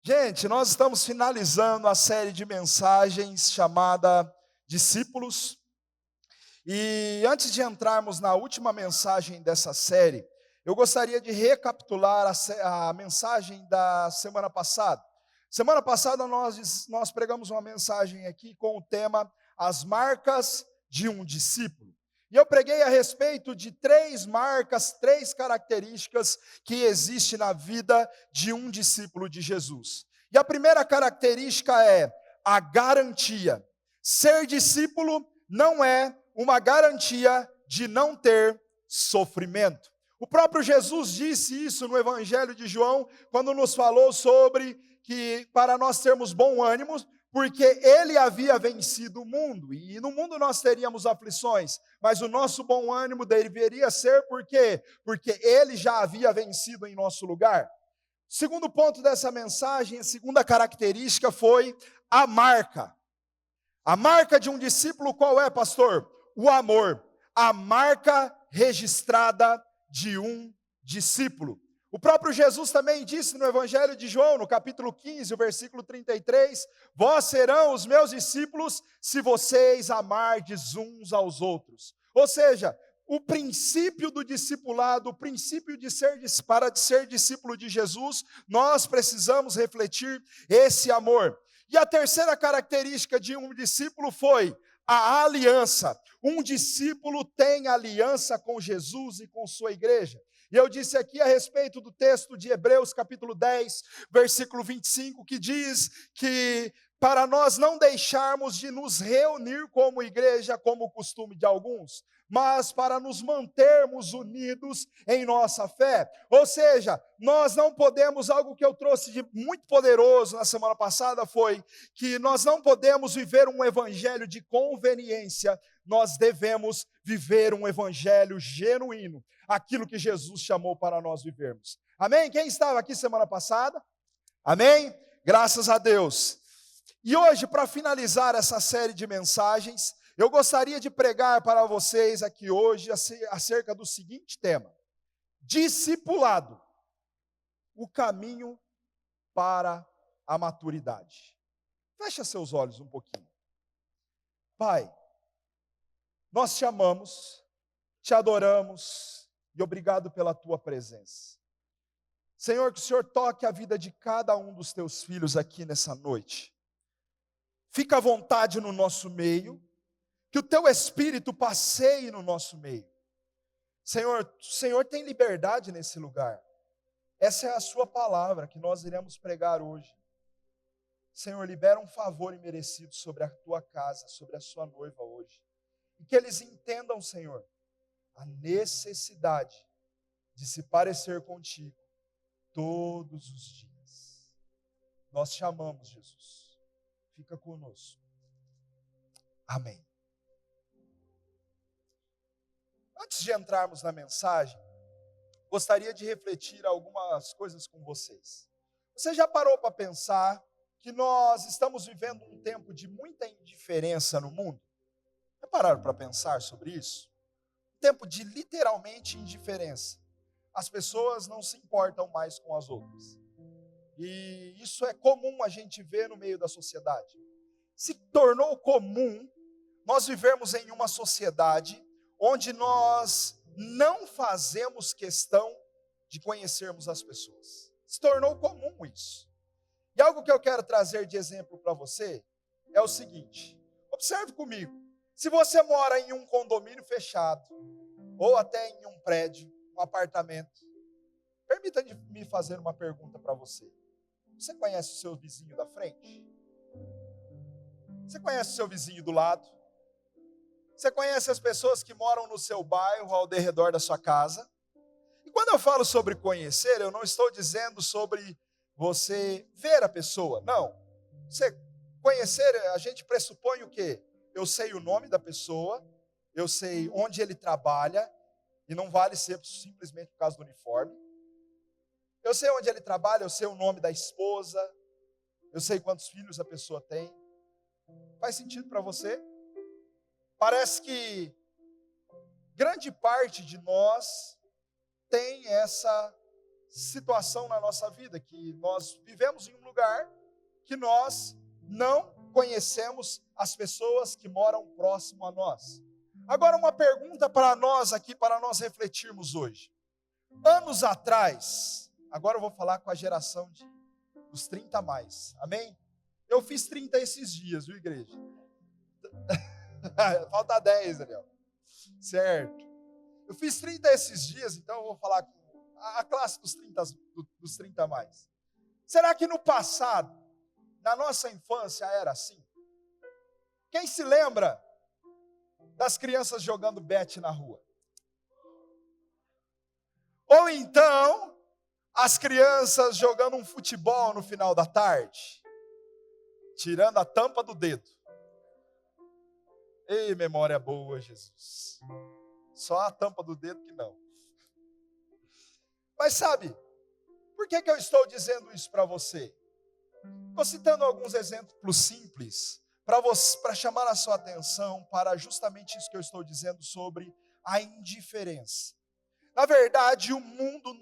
Gente, nós estamos finalizando a série de mensagens chamada Discípulos. E antes de entrarmos na última mensagem dessa série, eu gostaria de recapitular a mensagem da semana passada. Semana passada nós pregamos uma mensagem aqui com o tema As Marcas de um Discípulo. E eu preguei a respeito de três marcas, três características que existem na vida de um discípulo de Jesus. E a primeira característica é a garantia. Ser discípulo não é uma garantia de não ter sofrimento. O próprio Jesus disse isso no Evangelho de João, quando nos falou sobre que para nós termos bom ânimo, porque ele havia vencido o mundo, e no mundo nós teríamos aflições, mas o nosso bom ânimo deveria ser por quê? Porque ele já havia vencido em nosso lugar. Segundo ponto dessa mensagem, a segunda característica foi a marca. A marca de um discípulo qual é, pastor? O amor. A marca registrada de um discípulo. O próprio Jesus também disse no Evangelho de João, no capítulo 15, o versículo 33, vós serão os meus discípulos se vocês amardes uns aos outros. Ou seja, o princípio do discipulado, o princípio para ser discípulo de Jesus, nós precisamos refletir esse amor. E a terceira característica de um discípulo foi a aliança. Um discípulo tem aliança com Jesus e com sua igreja. E eu disse aqui a respeito do texto de Hebreus capítulo 10, versículo 25, que diz que para nós não deixarmos de nos reunir como igreja, como o costume de alguns, mas para nos mantermos unidos em nossa fé. Ou seja, nós não podemos, algo que eu trouxe de muito poderoso na semana passada foi que nós não podemos viver um evangelho de conveniência, nós devemos viver um evangelho genuíno, aquilo que Jesus chamou para nós vivermos. Amém? Quem estava aqui semana passada? Amém? Graças a Deus. E hoje, para finalizar essa série de mensagens, eu gostaria de pregar para vocês aqui hoje acerca do seguinte tema: discipulado, o caminho para a maturidade. Fecha seus olhos um pouquinho. Pai, nós te amamos, te adoramos e obrigado pela tua presença. Senhor, que o Senhor toque a vida de cada um dos teus filhos aqui nessa noite. Fica à vontade no nosso meio, que o teu Espírito passeie no nosso meio. Senhor, o Senhor tem liberdade nesse lugar. Essa é a sua palavra que nós iremos pregar hoje. Senhor, libera um favor imerecido sobre a tua casa, sobre a sua noiva hoje. E que eles entendam, Senhor, a necessidade de se parecer contigo todos os dias. Nós te amamos, Jesus. Fica conosco. Amém. Antes de entrarmos na mensagem, gostaria de refletir algumas coisas com vocês. Você já parou para pensar que nós estamos vivendo um tempo de muita indiferença no mundo? Já pararam para pensar sobre isso? Um tempo de literalmente indiferença. As pessoas não se importam mais com as outras. E isso é comum a gente ver no meio da sociedade. Se tornou comum nós vivermos em uma sociedade onde nós não fazemos questão de conhecermos as pessoas. Se tornou comum isso. E algo que eu quero trazer de exemplo para você é o seguinte: observe comigo. Se você mora em um condomínio fechado, ou até em um prédio, um apartamento, permita-me fazer uma pergunta para você. Você conhece o seu vizinho da frente? Você conhece o seu vizinho do lado? Você conhece as pessoas que moram no seu bairro, ao redor da sua casa? E quando eu falo sobre conhecer, eu não estou dizendo sobre você ver a pessoa, não. Você conhecer, a gente pressupõe o quê? Eu sei o nome da pessoa, eu sei onde ele trabalha, e não vale ser simplesmente por causa do uniforme. Eu sei onde ele trabalha, eu sei o nome da esposa, eu sei quantos filhos a pessoa tem. Faz sentido para você? Parece que grande parte de nós tem essa situação na nossa vida, que nós vivemos em um lugar que nós não conhecemos as pessoas que moram próximo a nós. Agora uma pergunta para nós aqui, para nós refletirmos hoje. Anos atrás, agora eu vou falar com a geração dos 30 a mais, amém? Eu fiz 30 esses dias, viu, igreja? Falta 10, Daniel. Certo. Eu fiz 30 esses dias, então eu vou falar com a classe dos 30 a mais. Será que no passado, na nossa infância, era assim? Quem se lembra das crianças jogando bete na rua? Ou então, as crianças jogando um futebol no final da tarde, tirando a tampa do dedo. Ei, memória boa, Jesus. Só a tampa do dedo que não. Mas sabe, por que eu estou dizendo isso para você? Estou citando alguns exemplos simples para chamar a sua atenção para justamente isso que eu estou dizendo sobre a indiferença. Na verdade, o mundo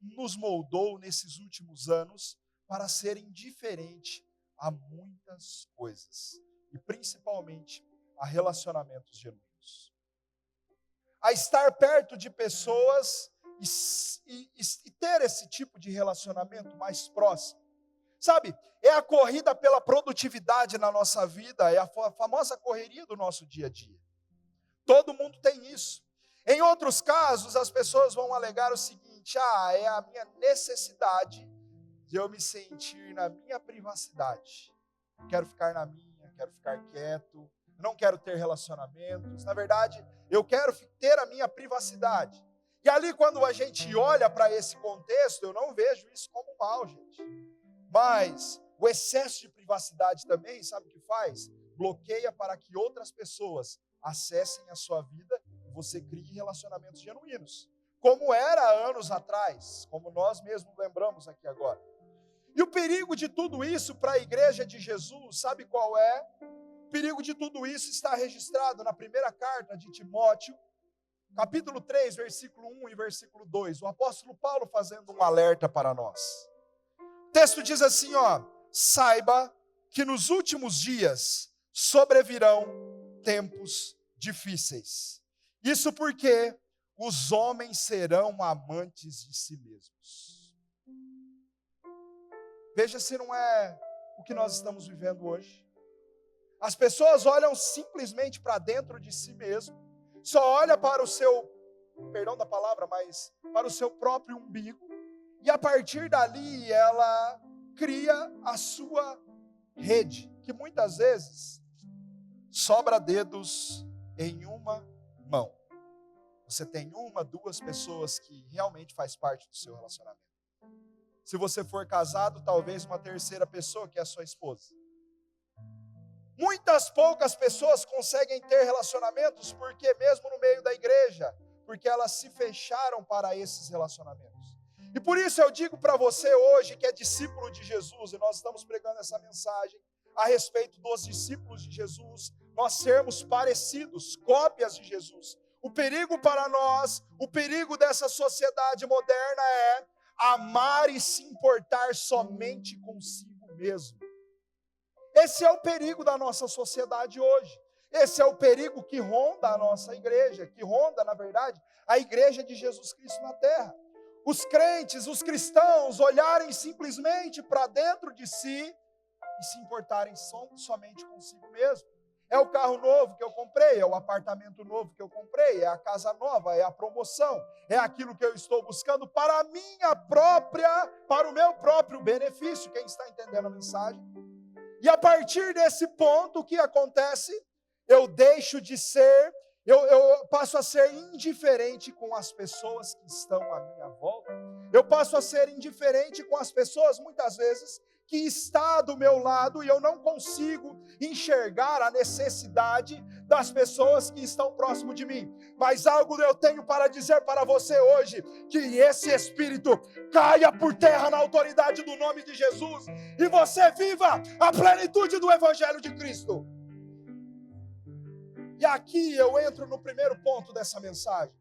nos moldou nesses últimos anos para ser indiferente a muitas coisas, e principalmente a relacionamentos genuínos. A estar perto de pessoas e ter esse tipo de relacionamento mais próximo. Sabe, é a corrida pela produtividade na nossa vida, é a famosa correria do nosso dia a dia. Todo mundo tem isso. Em outros casos, as pessoas vão alegar o seguinte: é a minha necessidade de eu me sentir na minha privacidade. Quero ficar na minha, quero ficar quieto, não quero ter relacionamentos. Na verdade, eu quero ter a minha privacidade. E ali, quando a gente olha para esse contexto, eu não vejo isso como mal, gente. Mas o excesso de privacidade também, sabe o que faz? Bloqueia para que outras pessoas acessem a sua vida e você crie relacionamentos genuínos. Como era anos atrás, como nós mesmos lembramos aqui agora. E o perigo de tudo isso para a igreja de Jesus, sabe qual é? O perigo de tudo isso está registrado na primeira carta de Timóteo, capítulo 3, versículo 1 e versículo 2. O apóstolo Paulo fazendo um alerta para nós. O texto diz assim, saiba que nos últimos dias sobrevirão tempos difíceis. Isso porque os homens serão amantes de si mesmos. Veja se não é o que nós estamos vivendo hoje. As pessoas olham simplesmente para dentro de si mesmo, só olha para o seu, perdão da palavra, mas para o seu próprio umbigo, e a partir dali ela cria a sua rede, que muitas vezes sobra dedos em uma mão. Você tem uma, duas pessoas que realmente faz parte do seu relacionamento. Se você for casado, talvez uma terceira pessoa, que é a sua esposa. Muitas poucas pessoas conseguem ter relacionamentos, porque mesmo no meio da igreja, porque elas se fecharam para esses relacionamentos. E por isso eu digo para você hoje, que é discípulo de Jesus, e nós estamos pregando essa mensagem a respeito dos discípulos de Jesus, nós sermos parecidos, cópias de Jesus. O perigo para nós, o perigo dessa sociedade moderna é amar e se importar somente consigo mesmo. Esse é o perigo da nossa sociedade hoje. Esse é o perigo que ronda a nossa igreja, que ronda, na verdade, a igreja de Jesus Cristo na terra. Os crentes, os cristãos, olharem simplesmente para dentro de si e se importarem somente consigo mesmo. É o carro novo que eu comprei, é o apartamento novo que eu comprei, é a casa nova, é a promoção, é aquilo que eu estou buscando para o meu próprio benefício. Quem está entendendo a mensagem? E a partir desse ponto, o que acontece? Eu deixo de ser, eu passo a ser indiferente com as pessoas que estão à minha volta. Eu passo a ser indiferente com as pessoas, muitas vezes, que está do meu lado, e eu não consigo enxergar a necessidade das pessoas que estão próximo de mim. Mas algo eu tenho para dizer para você hoje, que esse espírito caia por terra na autoridade do nome de Jesus, e você viva a plenitude do Evangelho de Cristo. E aqui eu entro no primeiro ponto dessa mensagem.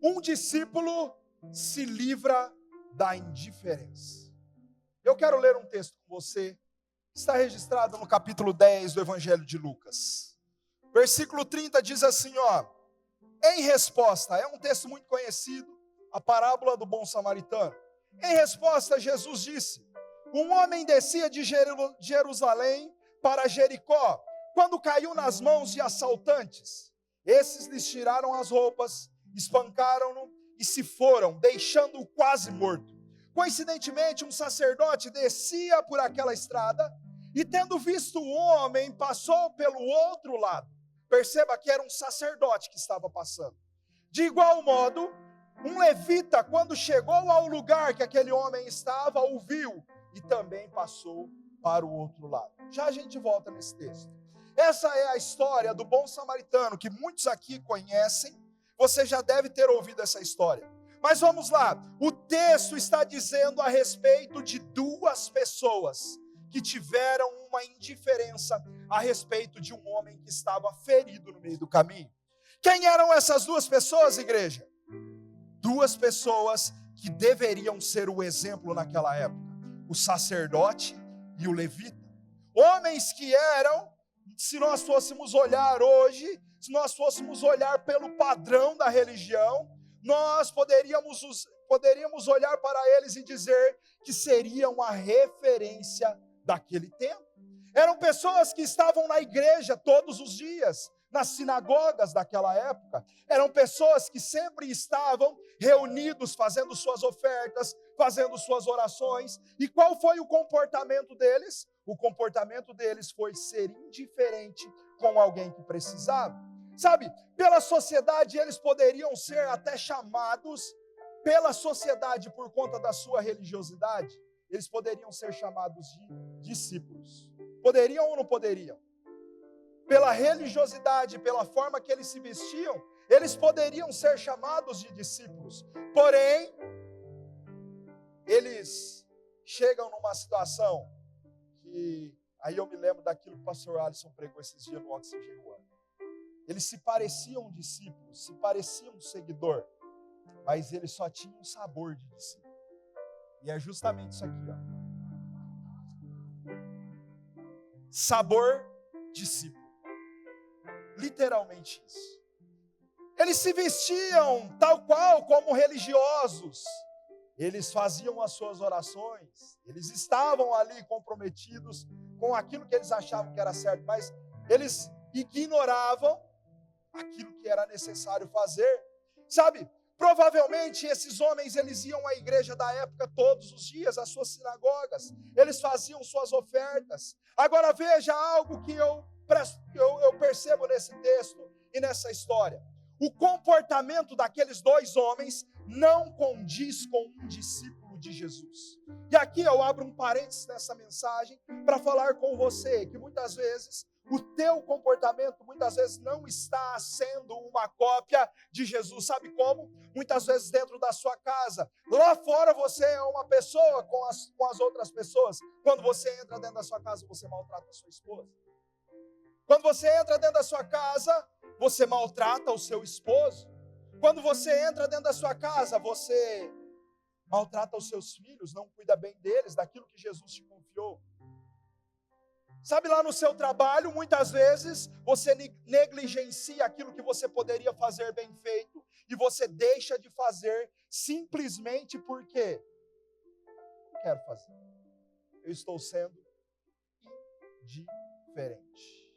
Um discípulo se livra da indiferença. Eu quero ler um texto com você, está registrado no capítulo 10 do Evangelho de Lucas. Versículo 30 diz assim, em resposta, é um texto muito conhecido, a parábola do bom samaritano. Em resposta, Jesus disse, um homem descia de Jerusalém para Jericó, quando caiu nas mãos de assaltantes. Esses lhes tiraram as roupas, espancaram-no e se foram, deixando-o quase morto. Coincidentemente, um sacerdote descia por aquela estrada e, tendo visto o homem, passou pelo outro lado. Perceba que era um sacerdote que estava passando. De igual modo, um levita, quando chegou ao lugar que aquele homem estava, o viu e também passou para o outro lado. Já a gente volta nesse texto. Essa é a história do bom samaritano, que muitos aqui conhecem. Você já deve ter ouvido essa história. Mas vamos lá, o texto está dizendo a respeito de duas pessoas que tiveram uma indiferença a respeito de um homem que estava ferido no meio do caminho. Quem eram essas duas pessoas, igreja? Duas pessoas que deveriam ser o exemplo naquela época: o sacerdote e o levita. Homens que eram, se nós fôssemos olhar hoje, se nós fôssemos olhar pelo padrão da religião, nós poderíamos olhar para eles e dizer que seriam a referência daquele tempo. Eram pessoas que estavam na igreja todos os dias, nas sinagogas daquela época. Eram pessoas que sempre estavam reunidos, fazendo suas ofertas, fazendo suas orações. E qual foi o comportamento deles? O comportamento deles foi ser indiferente com alguém que precisava. Sabe, pela sociedade eles poderiam ser até chamados, pela sociedade por conta da sua religiosidade, eles poderiam ser chamados de discípulos. Poderiam ou não poderiam? Pela religiosidade, pela forma que eles se vestiam, eles poderiam ser chamados de discípulos. Porém, eles chegam numa situação que, aí eu me lembro daquilo que o pastor Alisson pregou esses dias no Oxigênio One. Eles se pareciam discípulos, se pareciam seguidor, mas eles só tinham sabor de discípulo. E é justamente isso aqui, sabor discípulo. Literalmente isso. Eles se vestiam tal qual como religiosos. Eles faziam as suas orações. Eles estavam ali comprometidos com aquilo que eles achavam que era certo, mas eles ignoravam aquilo que era necessário fazer. Sabe, provavelmente esses homens, eles iam à igreja da época todos os dias, às suas sinagogas. Eles faziam suas ofertas. Agora veja algo que eu percebo nesse texto e nessa história. O comportamento daqueles dois homens não condiz com um discípulo de Jesus. E aqui eu abro um parênteses nessa mensagem para falar com você que muitas vezes o teu comportamento muitas vezes não está sendo uma cópia de Jesus. Sabe como? Muitas vezes dentro da sua casa. Lá fora você é uma pessoa com as outras pessoas. Quando você entra dentro da sua casa, você maltrata a sua esposa. Quando você entra dentro da sua casa, você maltrata o seu esposo. Quando você entra dentro da sua casa, você maltrata os seus filhos, não cuida bem deles, daquilo que Jesus te confiou. Sabe, lá no seu trabalho, muitas vezes, você negligencia aquilo que você poderia fazer bem feito e você deixa de fazer simplesmente porque não quero fazer. Eu estou sendo indiferente.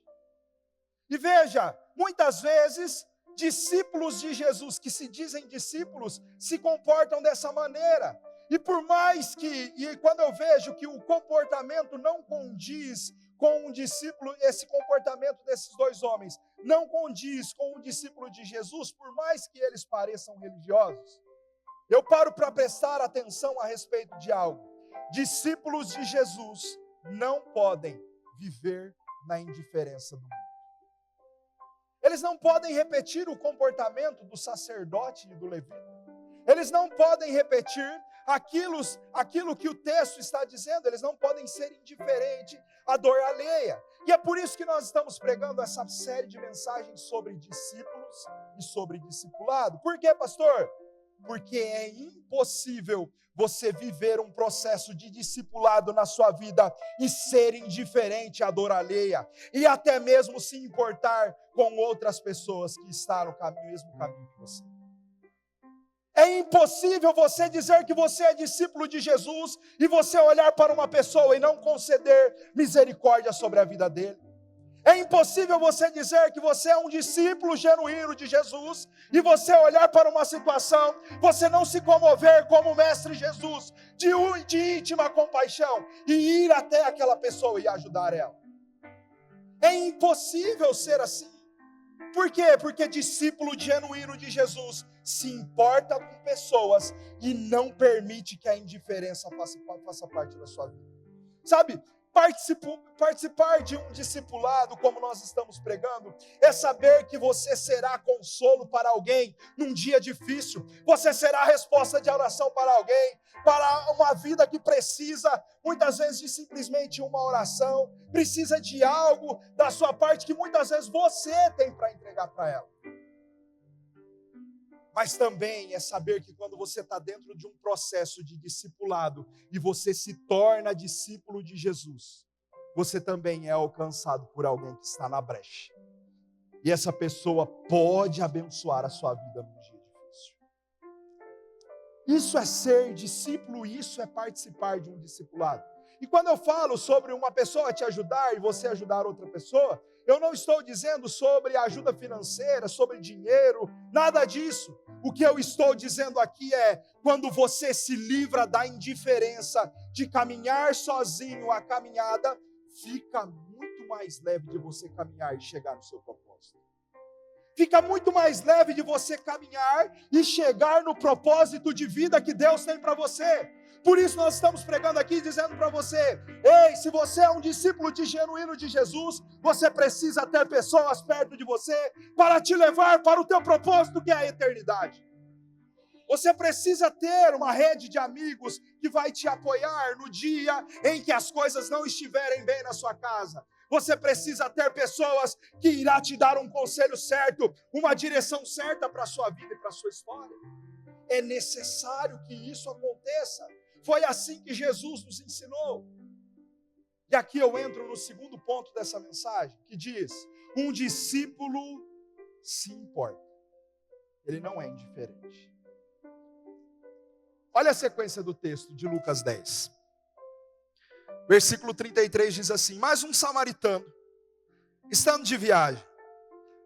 E veja, muitas vezes, discípulos de Jesus, que se dizem discípulos, se comportam dessa maneira. E por mais e quando eu vejo que o comportamento não condiz com um discípulo, esse comportamento desses dois homens não condiz com um discípulo de Jesus, por mais que eles pareçam religiosos, eu paro para prestar atenção a respeito de algo. Discípulos de Jesus não podem viver na indiferença do mundo. Eles não podem repetir o comportamento do sacerdote e do levita. Eles não podem repetir aquilo que o texto está dizendo. Eles não podem ser indiferentes à dor alheia. E é por isso que nós estamos pregando essa série de mensagens sobre discípulos e sobre discipulado. Por quê, pastor? Porque é impossível você viver um processo de discipulado na sua vida e ser indiferente à dor alheia, e até mesmo se importar com outras pessoas que estão no mesmo caminho que você. É impossível você dizer que você é discípulo de Jesus e você olhar para uma pessoa e não conceder misericórdia sobre a vida dele. É impossível você dizer que você é um discípulo genuíno de Jesus e você olhar para uma situação, você não se comover como o Mestre Jesus, de íntima compaixão e ir até aquela pessoa e ajudar ela. É impossível ser assim. Por quê? Porque discípulo genuíno de Jesus se importa com pessoas e não permite que a indiferença faça parte da sua vida. Sabe? Participar de um discipulado, como nós estamos pregando, é saber que você será consolo para alguém num dia difícil, você será resposta de oração para alguém, para uma vida que precisa, muitas vezes, de simplesmente uma oração, precisa de algo da sua parte que muitas vezes você tem para entregar para ela. Mas também é saber que quando você está dentro de um processo de discipulado e você se torna discípulo de Jesus, você também é alcançado por alguém que está na brecha. E essa pessoa pode abençoar a sua vida num dia difícil. Isso é ser discípulo, isso é participar de um discipulado. E quando eu falo sobre uma pessoa te ajudar e você ajudar outra pessoa, eu não estou dizendo sobre ajuda financeira, sobre dinheiro, nada disso. O que eu estou dizendo aqui é quando você se livra da indiferença de caminhar sozinho a caminhada, fica muito mais leve de você caminhar e chegar no seu propósito. Fica muito mais leve de você caminhar e chegar no propósito de vida que Deus tem para você. Por isso nós estamos pregando aqui, dizendo para você, ei, se você é um discípulo genuíno de Jesus, você precisa ter pessoas perto de você para te levar para o teu propósito, que é a eternidade. Você precisa ter uma rede de amigos que vai te apoiar no dia em que as coisas não estiverem bem na sua casa. Você precisa ter pessoas que irão te dar um conselho certo, uma direção certa para a sua vida e para a sua história. É necessário que isso aconteça. Foi assim que Jesus nos ensinou. E aqui eu entro no segundo ponto dessa mensagem, que diz, um discípulo se importa. Ele não é indiferente. Olha a sequência do texto de Lucas 10. Versículo 33 diz assim, mas um samaritano, estando de viagem,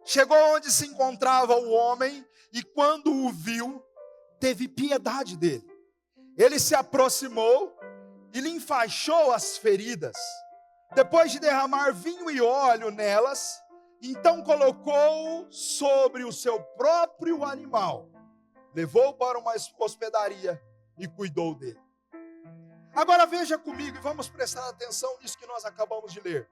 chegou onde se encontrava o homem e quando o viu, teve piedade dele. Ele se aproximou e lhe enfaixou as feridas. Depois de derramar vinho e óleo nelas, então colocou sobre o seu próprio animal, levou para uma hospedaria e cuidou dele. Agora veja comigo e vamos prestar atenção nisso que nós acabamos de ler.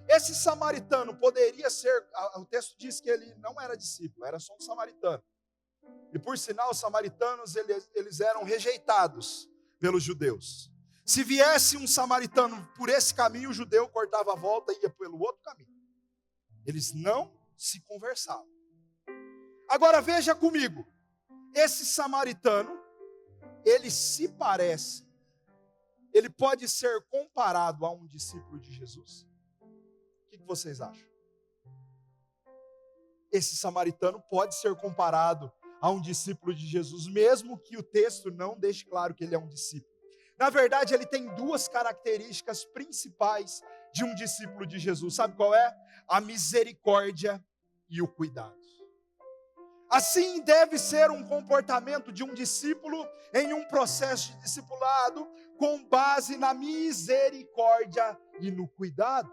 Esse samaritano poderia ser, o texto diz que ele não era discípulo, era só um samaritano. E por sinal, os samaritanos, eles eram rejeitados pelos judeus. Se viesse um samaritano por esse caminho, o judeu cortava a volta e ia pelo outro caminho. Eles não se conversavam. Agora veja comigo, esse samaritano, ele se parece, ele pode ser comparado a um discípulo de Jesus? O que vocês acham? Esse samaritano pode ser comparado a um discípulo de Jesus, mesmo que o texto não deixe claro que ele é um discípulo. Na verdade, ele tem duas características principais de um discípulo de Jesus. Sabe qual é? A misericórdia e o cuidado. Assim deve ser um comportamento de um discípulo em um processo de discipulado com base na misericórdia e no cuidado.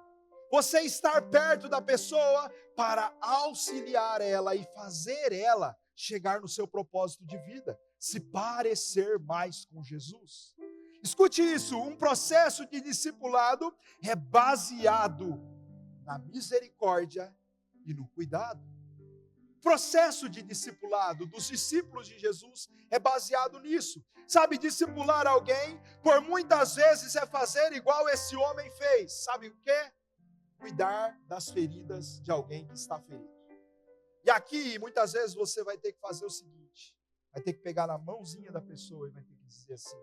Você estar perto da pessoa para auxiliar ela e fazer ela chegar no seu propósito de vida, se parecer mais com Jesus. Escute isso, um processo de discipulado é baseado na misericórdia e no cuidado. O processo de discipulado dos discípulos de Jesus é baseado nisso. Sabe, discipular alguém, por muitas vezes é fazer igual esse homem fez. Sabe o quê? Cuidar das feridas de alguém que está ferido. E aqui, muitas vezes, você vai ter que fazer o seguinte: vai ter que pegar na mãozinha da pessoa e vai ter que dizer assim.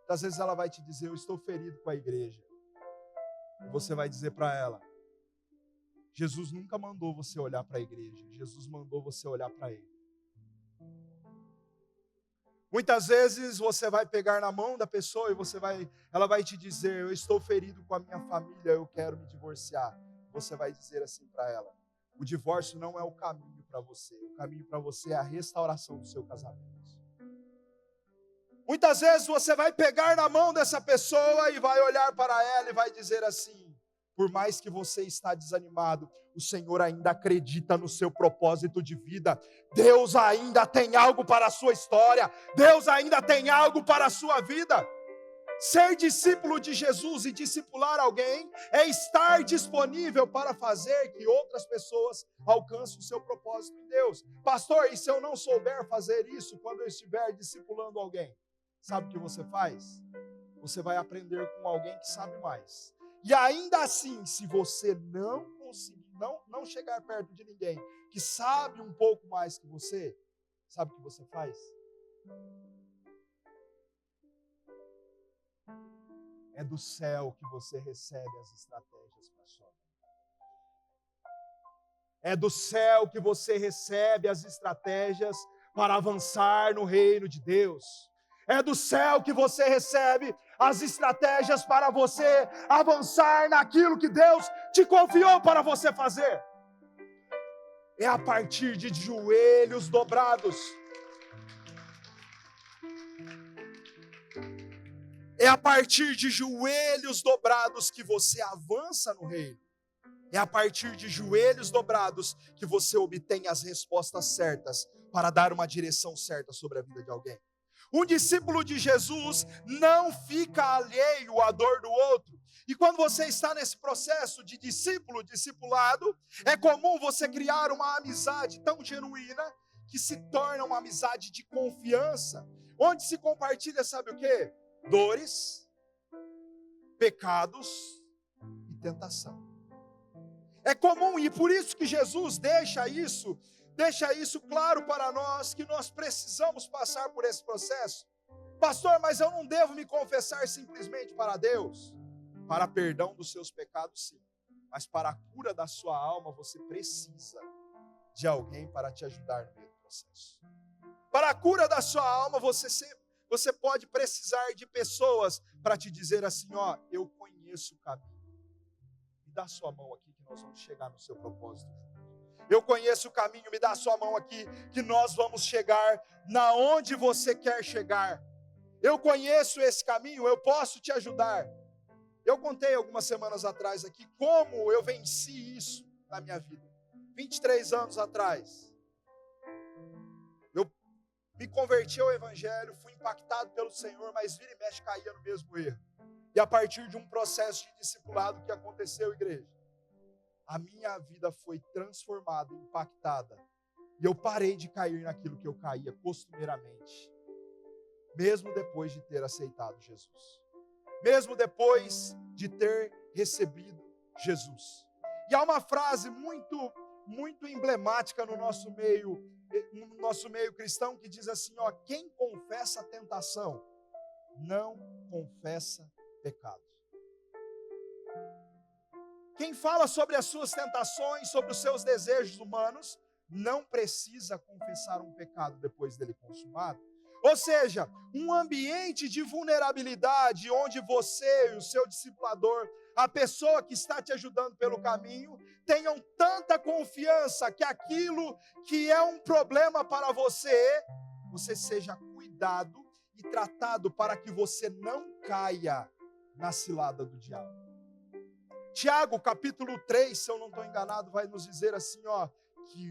Às vezes ela vai te dizer, eu estou ferido com a igreja. E você vai dizer para ela, Jesus nunca mandou você olhar para a igreja, Jesus mandou você olhar para Ele. Muitas vezes você vai pegar na mão da pessoa e ela vai te dizer, eu estou ferido com a minha família, eu quero me divorciar. Você vai dizer assim para ela, o divórcio não é o caminho para você, o caminho para você é a restauração do seu casamento. Muitas vezes você vai pegar na mão dessa pessoa e vai olhar para ela e vai dizer assim, por mais que você está desanimado, o Senhor ainda acredita no seu propósito de vida. Deus ainda tem algo para a sua história. Deus ainda tem algo para a sua vida. Ser discípulo de Jesus e discipular alguém é estar disponível para fazer que outras pessoas alcancem o seu propósito em Deus. Pastor, e se eu não souber fazer isso quando eu estiver discipulando alguém? Sabe o que você faz? Você vai aprender com alguém que sabe mais. E ainda assim, se você não conseguir, não chegar perto de ninguém que sabe um pouco mais que você, sabe o que você faz? É do céu que você recebe as estratégias para a sua vida. É do céu que você recebe as estratégias para avançar no reino de Deus. É do céu que você recebe as estratégias para você avançar naquilo que Deus te confiou para você fazer. É a partir de joelhos dobrados. É a partir de joelhos dobrados que você avança no reino. É a partir de joelhos dobrados que você obtém as respostas certas para dar uma direção certa sobre a vida de alguém. Um discípulo de Jesus não fica alheio à dor do outro. E quando você está nesse processo de discipulado, é comum você criar uma amizade tão genuína que se torna uma amizade de confiança, onde se compartilha, sabe o quê? Dores, pecados e tentação. É comum e por isso que Jesus deixa isso claro para nós, que nós precisamos passar por esse processo. Pastor, mas eu não devo me confessar simplesmente para Deus? Para perdão dos seus pecados, sim. Mas para a cura da sua alma, você precisa de alguém para te ajudar no meio do processo. Para a cura da sua alma, você pode precisar de pessoas para te dizer assim, ó, eu conheço o caminho. Me dá a sua mão aqui que nós vamos chegar no seu propósito juntos. Eu conheço o caminho, me dá a sua mão aqui, que nós vamos chegar na onde você quer chegar. Eu conheço esse caminho, eu posso te ajudar. Eu contei algumas semanas atrás aqui como eu venci isso na minha vida. 23 anos atrás. Eu me converti ao Evangelho, fui impactado pelo Senhor, mas vira e mexe caía no mesmo erro. E a partir de um processo de discipulado que aconteceu, igreja, a minha vida foi transformada, impactada. E eu parei de cair naquilo que eu caía costumeiramente. Mesmo depois de ter aceitado Jesus. Mesmo depois de ter recebido Jesus. E há uma frase muito, muito emblemática no nosso meio cristão que diz assim, ó, quem confessa a tentação, não confessa pecado. Quem fala sobre as suas tentações, sobre os seus desejos humanos, não precisa confessar um pecado depois dele consumado. Ou seja, um ambiente de vulnerabilidade onde você e o seu discipulador, a pessoa que está te ajudando pelo caminho, tenham tanta confiança que aquilo que é um problema para você seja cuidado e tratado para que você não caia na cilada do diabo. Tiago, capítulo 3, se eu não estou enganado, vai nos dizer assim, ó, que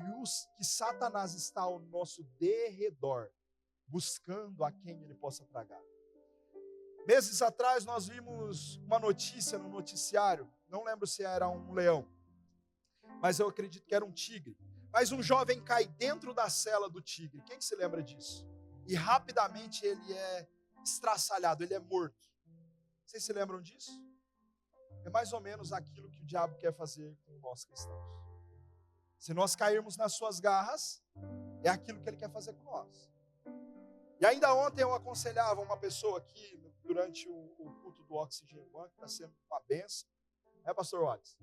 Satanás está ao nosso derredor, buscando a quem ele possa tragar. Meses atrás nós vimos uma notícia no noticiário, não lembro se era um leão, mas eu acredito que era um tigre. Mas um jovem cai dentro da cela do tigre, quem se lembra disso? E rapidamente ele é estraçalhado, ele é morto. Vocês se lembram disso? É mais ou menos aquilo que o diabo quer fazer com nós cristãos. Se nós cairmos nas suas garras, é aquilo que ele quer fazer com nós. E ainda ontem eu aconselhava uma pessoa aqui, durante o culto do Oxygen One, que está sendo uma benção. Pastor Watts?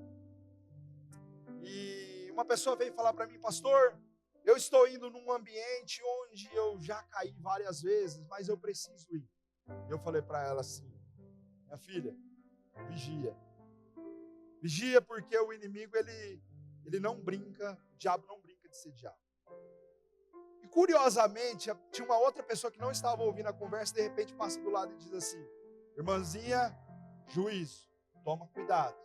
E uma pessoa veio falar para mim, pastor, eu estou indo num ambiente onde eu já caí várias vezes, mas eu preciso ir. Eu falei para ela assim, minha filha, vigia. Vigia porque o inimigo, ele não brinca, o diabo não brinca de ser diabo. E curiosamente, tinha uma outra pessoa que não estava ouvindo a conversa, de repente passa do lado e diz assim, irmãzinha, juízo, toma cuidado.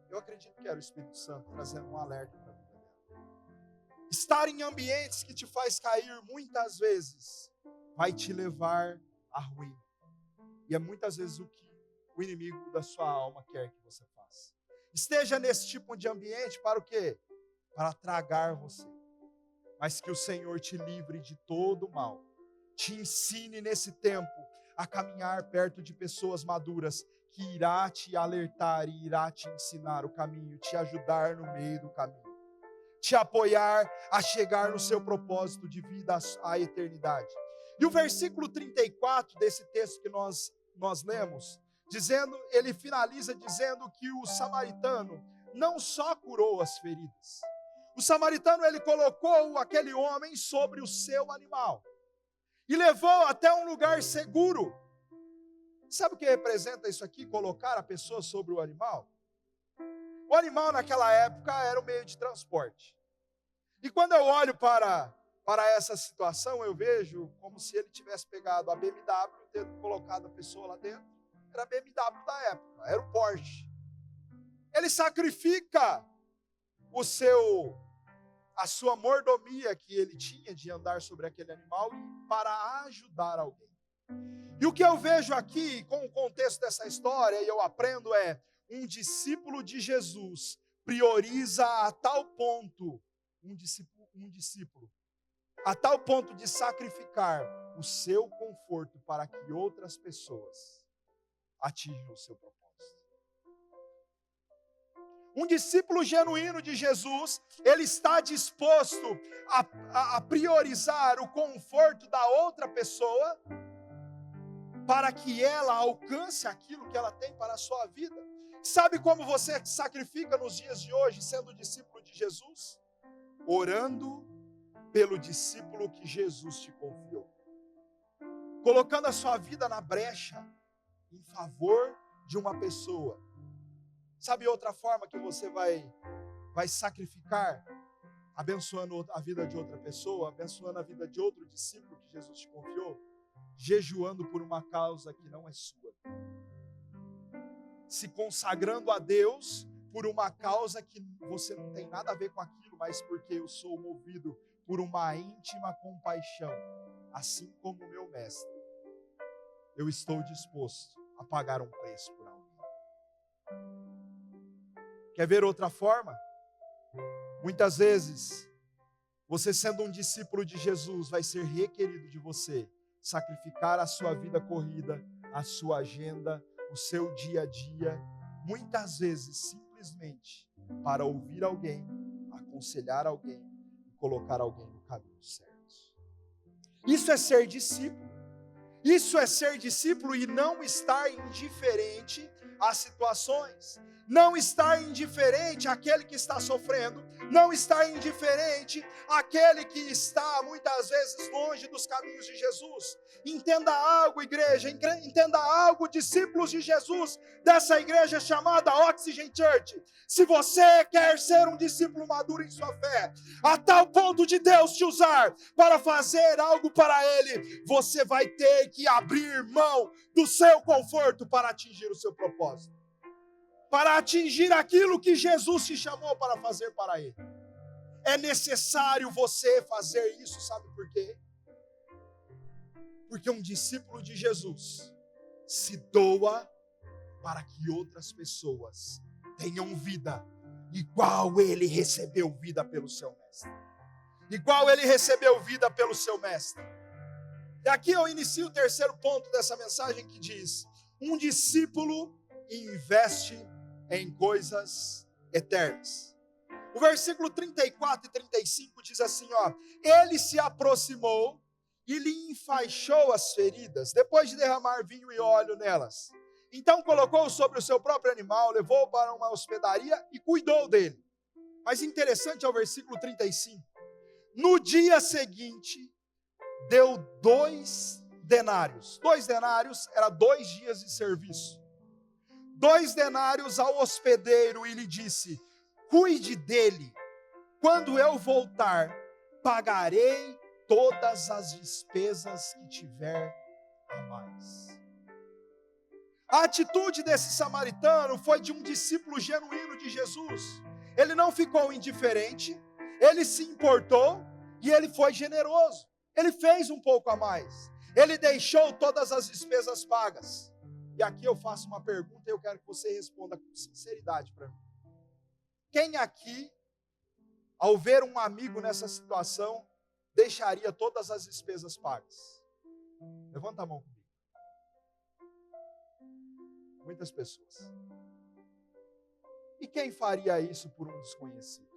Eu acredito que era o Espírito Santo trazendo um alerta para a vida dela. Estar em ambientes que te faz cair muitas vezes vai te levar à ruína. E é muitas vezes o que o inimigo da sua alma quer que você faça. Esteja nesse tipo de ambiente para o quê? Para tragar você. Mas que o Senhor te livre de todo o mal. Te ensine nesse tempo a caminhar perto de pessoas maduras que irá te alertar e irá te ensinar o caminho, te ajudar no meio do caminho, te apoiar a chegar no seu propósito de vida à eternidade. E o versículo 34 desse texto que nós lemos, ele finaliza dizendo que o samaritano não só curou as feridas. O samaritano, ele colocou aquele homem sobre o seu animal e levou até um lugar seguro. Sabe o que representa isso aqui? Colocar a pessoa sobre o animal? O animal naquela época era o meio de transporte. E quando eu olho para essa situação, eu vejo como se ele tivesse pegado a BMW, tendo colocado a pessoa lá dentro. Era a BMW da época, era o Porsche. Ele sacrifica a sua mordomia que ele tinha de andar sobre aquele animal para ajudar alguém. E o que eu vejo aqui, com o contexto dessa história, e eu aprendo um discípulo de Jesus prioriza a tal ponto, um discípulo, a tal ponto de sacrificar o seu conforto para que outras pessoas atinjam o seu propósito. Um discípulo genuíno de Jesus, ele está disposto a priorizar o conforto da outra pessoa para que ela alcance aquilo que ela tem para a sua vida. Sabe como você sacrifica nos dias de hoje, sendo discípulo de Jesus? Orando pelo discípulo que Jesus te confiou. Colocando a sua vida na brecha em favor de uma pessoa. Sabe outra forma que você vai sacrificar? Abençoando a vida de outra pessoa, abençoando a vida de outro discípulo que Jesus te confiou? Jejuando por uma causa que não é sua. Se consagrando a Deus por uma causa que você não tem nada a ver com aquilo, mas porque eu sou movido por uma íntima compaixão, assim como o meu mestre, eu estou disposto a pagar um preço por alguém. Quer ver outra forma? Muitas vezes, você sendo um discípulo de Jesus, vai ser requerido de você sacrificar a sua vida corrida, a sua agenda, o seu dia a dia, muitas vezes simplesmente para ouvir alguém, aconselhar alguém e colocar alguém no caminho certo. Isso é ser discípulo. Isso é ser discípulo e não estar indiferente às situações. Não estar indiferente àquele que está sofrendo, não estar indiferente àquele que está muitas vezes longe dos caminhos de Jesus. Entenda algo, igreja, entenda algo, discípulos de Jesus, dessa igreja chamada Oxygen Church. Se você quer ser um discípulo maduro em sua fé, a tal ponto de Deus te usar para fazer algo para Ele, você vai ter que abrir mão do seu conforto para atingir o seu propósito. Para atingir aquilo que Jesus te chamou para fazer para Ele. É necessário você fazer isso, sabe por quê? Porque um discípulo de Jesus se doa para que outras pessoas tenham vida, igual ele recebeu vida pelo seu mestre. Igual ele recebeu vida pelo seu mestre. E aqui eu inicio o terceiro ponto dessa mensagem que diz: um discípulo investe em coisas eternas. O versículo 34 e 35 diz assim, ó: ele se aproximou e lhe enfaixou as feridas, depois de derramar vinho e óleo nelas. Então colocou sobre o seu próprio animal, levou-o para uma hospedaria e cuidou dele. Mas interessante é o versículo 35. No dia seguinte, deu 2 denários. 2 denários era 2 dias de serviço. 2 denários ao hospedeiro e lhe disse: cuide dele. Quando eu voltar, pagarei todas as despesas que tiver a mais. A atitude desse samaritano foi de um discípulo genuíno de Jesus. Ele não ficou indiferente, ele se importou e ele foi generoso. Ele fez um pouco a mais. Ele deixou todas as despesas pagas. E aqui eu faço uma pergunta e eu quero que você responda com sinceridade para mim. Quem aqui, ao ver um amigo nessa situação, deixaria todas as despesas pagas? Levanta a mão comigo. Muitas pessoas. E quem faria isso por um desconhecido?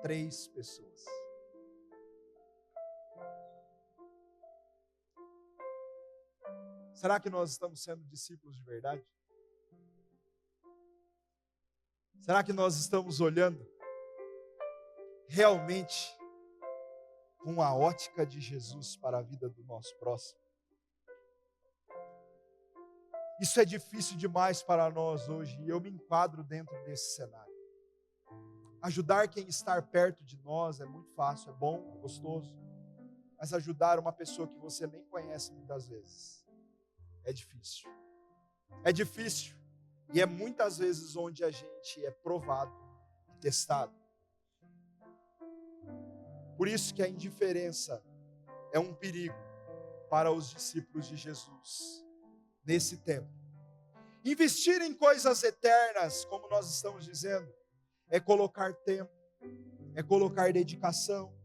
Três pessoas. Será que nós estamos sendo discípulos de verdade? Será que nós estamos olhando realmente com a ótica de Jesus para a vida do nosso próximo? Isso é difícil demais para nós hoje e eu me enquadro dentro desse cenário. Ajudar quem está perto de nós é muito fácil, é bom, é gostoso. Mas ajudar uma pessoa que você nem conhece muitas vezes é difícil. É difícil e é muitas vezes onde a gente é provado e testado. Por isso que a indiferença é um perigo para os discípulos de Jesus nesse tempo. Investir em coisas eternas, como nós estamos dizendo, é colocar tempo, é colocar dedicação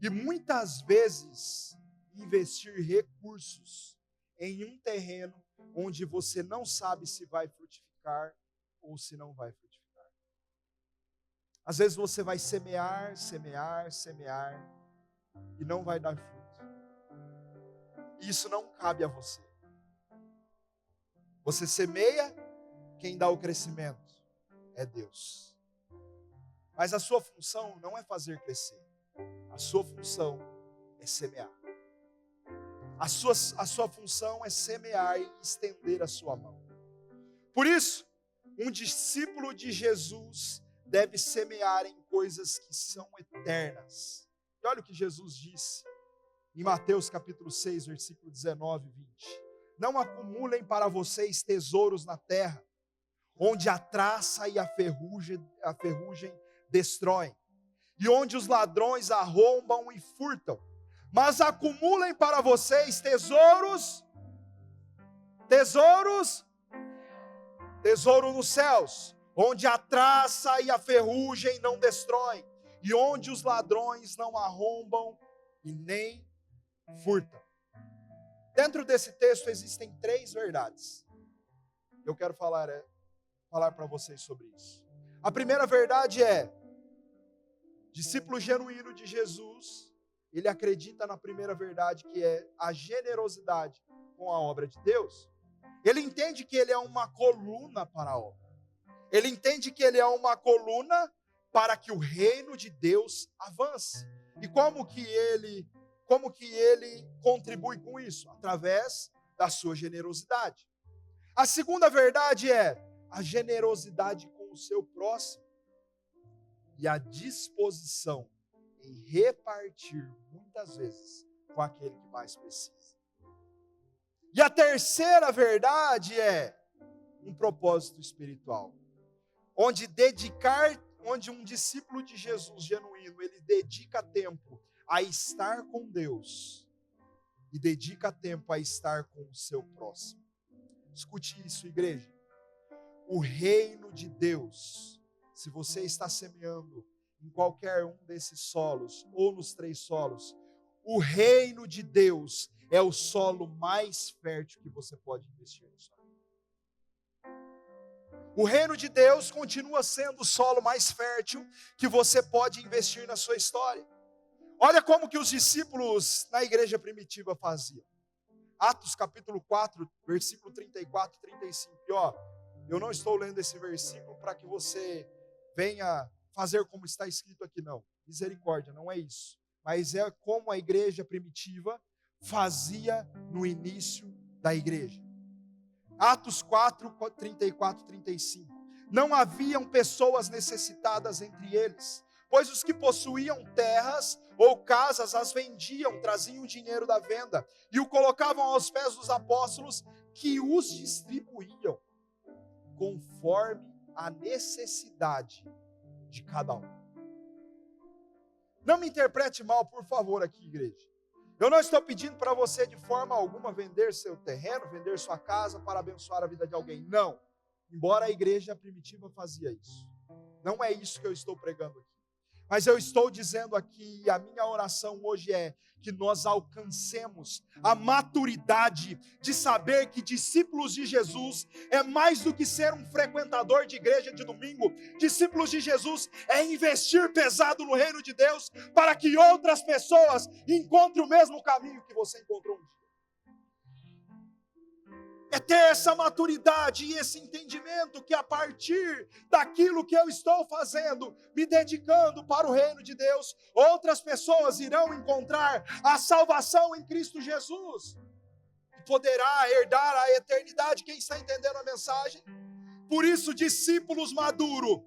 e muitas vezes investir recursos em um terreno onde você não sabe se vai frutificar ou se não vai frutificar. Às vezes você vai semear e não vai dar fruto. Isso não cabe a você. Você semeia, quem dá o crescimento é Deus. Mas a sua função não é fazer crescer. A sua função é semear. A sua função é semear e estender a sua mão. Por isso, um discípulo de Jesus deve semear em coisas que são eternas. E olha o que Jesus disse em Mateus capítulo 6, versículo 19 e 20. Não acumulem para vocês tesouros na terra, onde a traça e a ferrugem destroem, e onde os ladrões arrombam e furtam. Mas acumulem para vocês tesouro nos céus, onde a traça e a ferrugem não destroem, e onde os ladrões não arrombam e nem furtam. Dentro desse texto existem 3 verdades. Eu quero falar para vocês sobre isso. A primeira verdade é: discípulo genuíno de Jesus, ele acredita na primeira verdade, que é a generosidade com a obra de Deus. Ele entende que ele é uma coluna para a obra. Ele entende que ele é uma coluna para que o reino de Deus avance. E como que ele contribui com isso? Através da sua generosidade. A segunda verdade é a generosidade com o seu próximo e a disposição em repartir muitas vezes com aquele que mais precisa. E a terceira verdade é um propósito espiritual, onde um discípulo de Jesus genuíno, ele dedica tempo a estar com Deus e dedica tempo a estar com o seu próximo. Escute isso, igreja. O reino de Deus, se você está semeando em qualquer um desses solos ou nos 3 solos, o reino de Deus é o solo mais fértil que você pode investir na sua vida. O reino de Deus continua sendo o solo mais fértil que você pode investir na sua história. Olha como que os discípulos na igreja primitiva faziam. Atos capítulo 4, versículo 34 e 35. E eu não estou lendo esse versículo para que você venha fazer como está escrito aqui, não. Misericórdia, não é isso. Mas é como a igreja primitiva fazia no início da igreja. Atos 4, 34 e 35. Não haviam pessoas necessitadas entre eles, pois os que possuíam terras ou casas as vendiam, traziam o dinheiro da venda e o colocavam aos pés dos apóstolos, que os distribuíam conforme a necessidade de cada um. Não me interprete mal, por favor, aqui, igreja. Eu não estou pedindo para você de forma alguma vender seu terreno, vender sua casa para abençoar a vida de alguém. Não. Embora a igreja primitiva fazia isso. Não é isso que eu estou pregando aqui. Mas eu estou dizendo aqui, e a minha oração hoje é que nós alcancemos a maturidade de saber que discípulos de Jesus é mais do que ser um frequentador de igreja de domingo. Discípulos de Jesus é investir pesado no reino de Deus para que outras pessoas encontrem o mesmo caminho que você encontrou um dia. É ter essa maturidade e esse entendimento que a partir daquilo que eu estou fazendo, me dedicando para o reino de Deus, outras pessoas irão encontrar a salvação em Cristo Jesus. E poderá herdar a eternidade. Quem está entendendo a mensagem? Por isso, discípulos maduros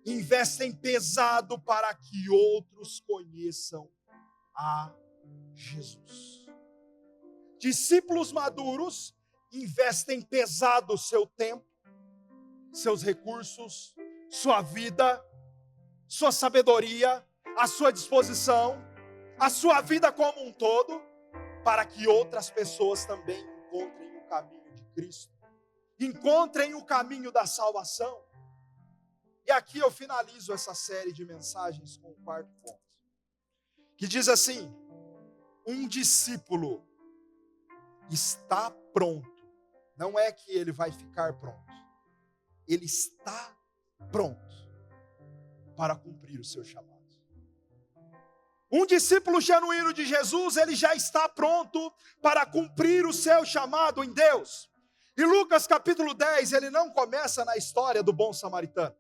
investem pesado para que outros conheçam a Jesus. Discípulos maduros investem pesado o seu tempo, seus recursos, sua vida, sua sabedoria, a sua disposição, a sua vida como um todo, para que outras pessoas também encontrem o caminho de Cristo, encontrem o caminho da salvação. E aqui eu finalizo essa série de mensagens com o quarto ponto, que diz assim: um discípulo está pronto. Não é que ele vai ficar pronto. Ele está pronto para cumprir o seu chamado. Um discípulo genuíno de Jesus, ele já está pronto para cumprir o seu chamado em Deus. E Lucas capítulo 10, ele não começa na história do bom samaritano.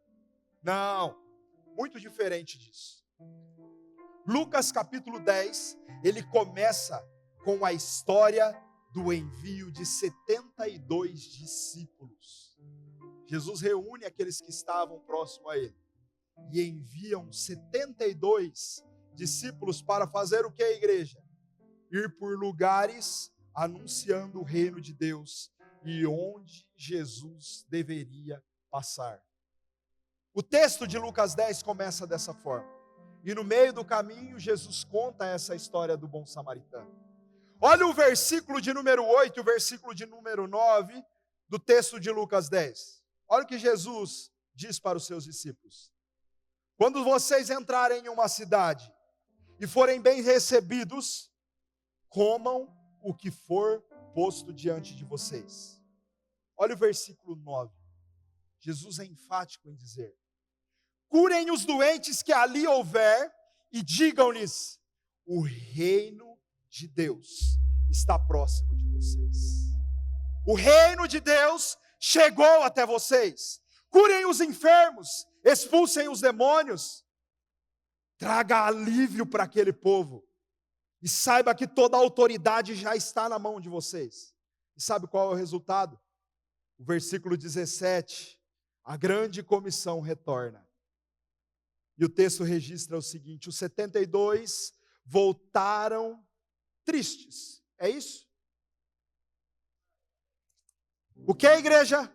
Não, muito diferente disso. Lucas capítulo 10, ele começa com a história do envio de 72 discípulos. Jesus reúne aqueles que estavam próximo a ele e enviam 72 discípulos para fazer o que, a igreja? Ir por lugares anunciando o reino de Deus e onde Jesus deveria passar. O texto de Lucas 10 começa dessa forma. E no meio do caminho, Jesus conta essa história do bom samaritano. Olha o versículo de número 8 e o versículo de número 9 do texto de Lucas 10. Olha o que Jesus diz para os seus discípulos. Quando vocês entrarem em uma cidade e forem bem recebidos, comam o que for posto diante de vocês. Olha o versículo 9. Jesus é enfático em dizer: curem os doentes que ali houver e digam-lhes: o reino de Deus está próximo de vocês. O reino de Deus chegou até vocês. Curem os enfermos, expulsem os demônios, traga alívio para aquele povo e saiba que toda a autoridade já está na mão de vocês. E sabe qual é o resultado? O versículo 17, a grande comissão retorna. E o texto registra o seguinte: os 72 voltaram tristes. É isso? O que, igreja?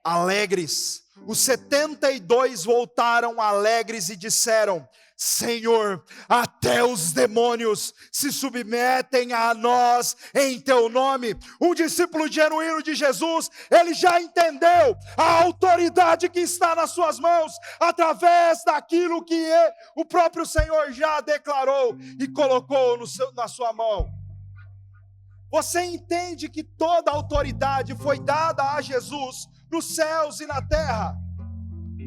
Alegres. Os 72 voltaram alegres e disseram: Senhor, até os demônios se submetem a nós em teu nome. Um discípulo genuíno de Jesus, ele já entendeu a autoridade que está nas suas mãos, através daquilo que o próprio Senhor já declarou e colocou na sua mão. Você entende que toda a autoridade foi dada a Jesus nos céus e na terra.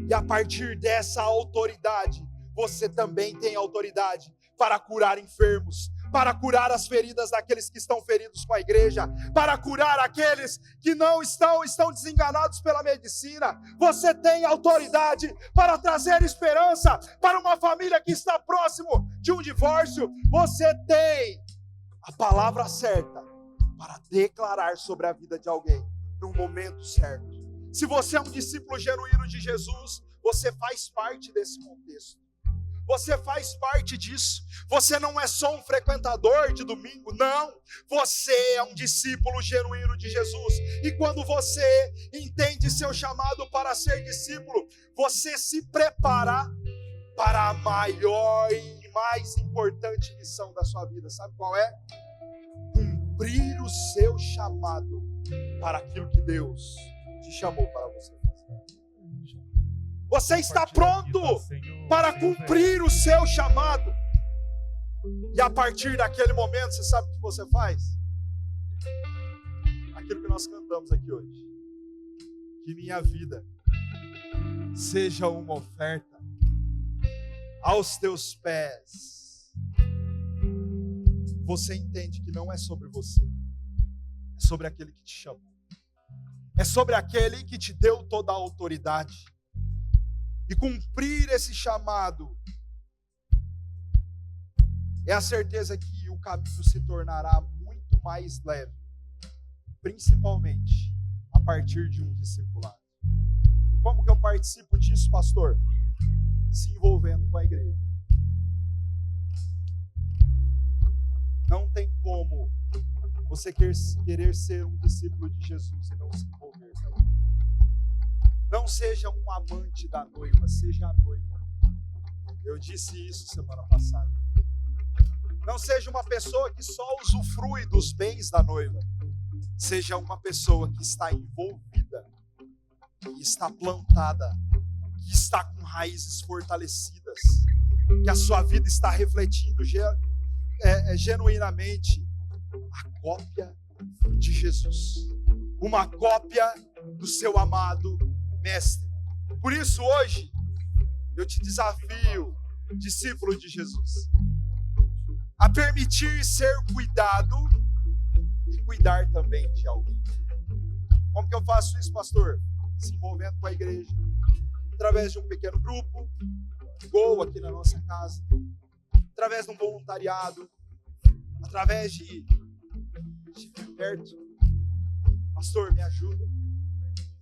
E a partir dessa autoridade, você também tem autoridade para curar enfermos, para curar as feridas daqueles que estão feridos com a igreja, para curar aqueles que não estão desenganados pela medicina. Você tem autoridade para trazer esperança para uma família que está próximo de um divórcio. Você tem a palavra certa para declarar sobre a vida de alguém no momento certo. Se você é um discípulo genuíno de Jesus, você faz parte desse contexto. Você faz parte disso. Você não é só um frequentador de domingo, não. Você é um discípulo genuíno de Jesus. E quando você entende seu chamado para ser discípulo, você se prepara para a maior e mais importante missão da sua vida. Sabe qual é? Cumprir o seu chamado para aquilo que Deus te chamou para você fazer. Você está pronto para cumprir o seu chamado. E a partir daquele momento, você sabe o que você faz? Aquilo que nós cantamos aqui hoje. Que minha vida seja uma oferta aos teus pés. Você entende que não é sobre você, é sobre aquele que te chamou. É sobre aquele que te deu toda a autoridade. E cumprir esse chamado é a certeza que o caminho se tornará muito mais leve, principalmente a partir de um discipulado. E como que eu participo disso, pastor? Se envolvendo com a igreja. Não tem como você querer ser um discípulo de Jesus e não se envolver com a igreja. Não seja um amante da noiva, seja a noiva. Eu disse isso semana passada. Não seja uma pessoa que só usufrui dos bens da noiva. Seja uma pessoa que está envolvida, que está plantada, que está com raízes fortalecidas, que a sua vida está refletindo genuinamente a cópia de Jesus. Uma cópia do seu amado Mestre. Por isso hoje eu te desafio, discípulo de Jesus, a permitir ser cuidado e cuidar também de alguém. Como que eu faço isso, pastor? Se envolvendo com a igreja, através de um pequeno grupo, Gol aqui na nossa casa, através de um voluntariado, através de perto. Pastor, me ajuda.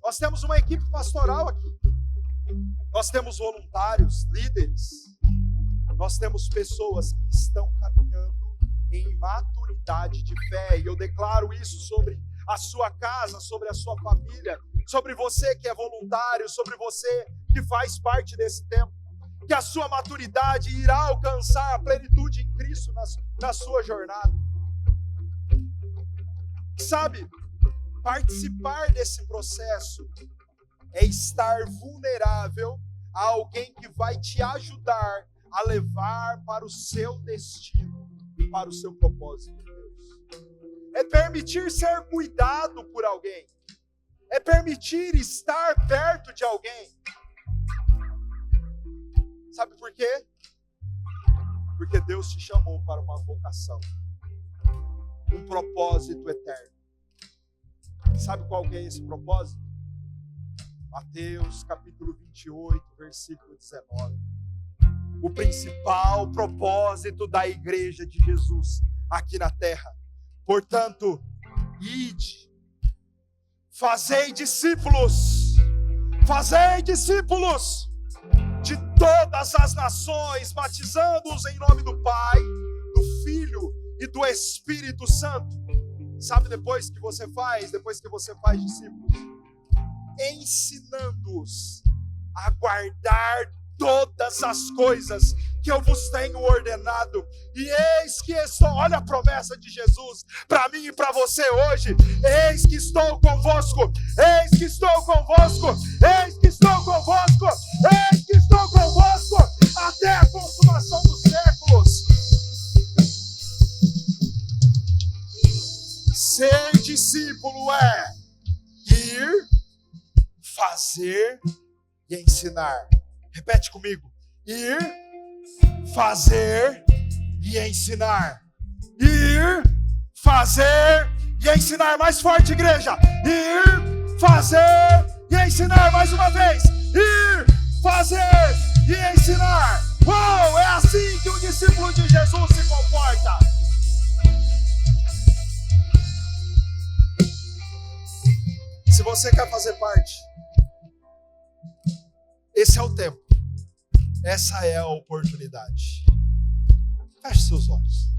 Nós temos uma equipe pastoral aqui. Nós temos voluntários, líderes. Nós temos pessoas que estão caminhando em maturidade de fé. E eu declaro isso sobre a sua casa, sobre a sua família, sobre você que é voluntário, sobre você que faz parte desse tempo. Que a sua maturidade irá alcançar a plenitude em Cristo na sua jornada. Sabe? Participar desse processo é estar vulnerável a alguém que vai te ajudar a levar para o seu destino e para o seu propósito de Deus. É permitir ser cuidado por alguém. É permitir estar perto de alguém. Sabe por quê? Porque Deus te chamou para uma vocação, um propósito eterno. Sabe qual que é esse propósito? Mateus capítulo 28, versículo 19. O principal propósito da igreja de Jesus aqui na terra. Portanto, ide, fazei discípulos de todas as nações, batizando-os em nome do Pai, do Filho e do Espírito Santo. Sabe depois que você faz discípulos? Ensinando-os a guardar todas as coisas que eu vos tenho ordenado. E eis que estou, olha a promessa de Jesus para mim e para você hoje. Eis que estou convosco, eis que estou convosco, eis que estou convosco, eis que estou convosco até a consumação dos séculos. Ser discípulo é ir, fazer e ensinar. Repete comigo. Ir, fazer e ensinar. Ir, fazer e ensinar. Mais forte, igreja. Ir, fazer e ensinar. Mais uma vez. Ir, fazer e ensinar. Uau, é assim que o discípulo de Jesus se comporta. Se você quer fazer parte, esse é o tempo. Essa é a oportunidade. Feche seus olhos.